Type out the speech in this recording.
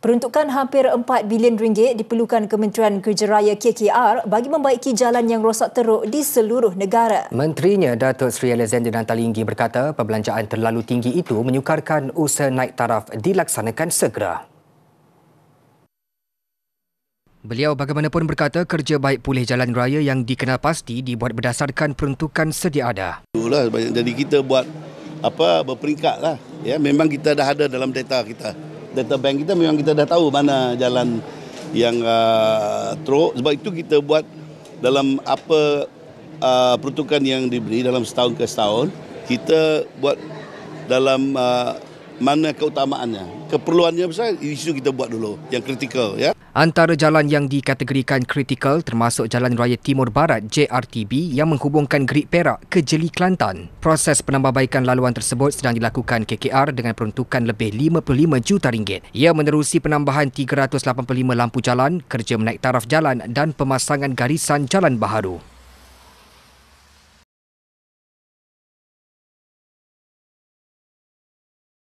Peruntukan hampir RM4 bilion diperlukan Kementerian Kerja Raya KKR bagi membaiki jalan yang rosak teruk di seluruh negara. Menterinya Datuk Seri Alexander Nantalinggi berkata perbelanjaan terlalu tinggi itu menyukarkan usaha naik taraf dilaksanakan segera. Beliau bagaimanapun berkata kerja baik pulih jalan raya yang dikenal pasti dibuat berdasarkan peruntukan sedia ada. Itulah, jadi kita buat berperingkat lah. Ya, memang kita dah ada dalam data kita. Data bank kita memang kita dah tahu mana jalan yang teruk. Sebab itu kita buat dalam peruntukan yang diberi dalam setahun ke setahun, kita buat dalam mana keutamaannya. Keperluannya besar, isu kita buat dulu yang kritikal. Ya. Antara jalan yang dikategorikan kritikal termasuk Jalan Raya Timur Barat JRTB yang menghubungkan Gerik Perak ke Jeli Kelantan. Proses penambahbaikan laluan tersebut sedang dilakukan KKR dengan peruntukan lebih RM55 juta. Ia menerusi penambahan 385 lampu jalan, kerja menaik taraf jalan dan pemasangan garisan jalan baharu.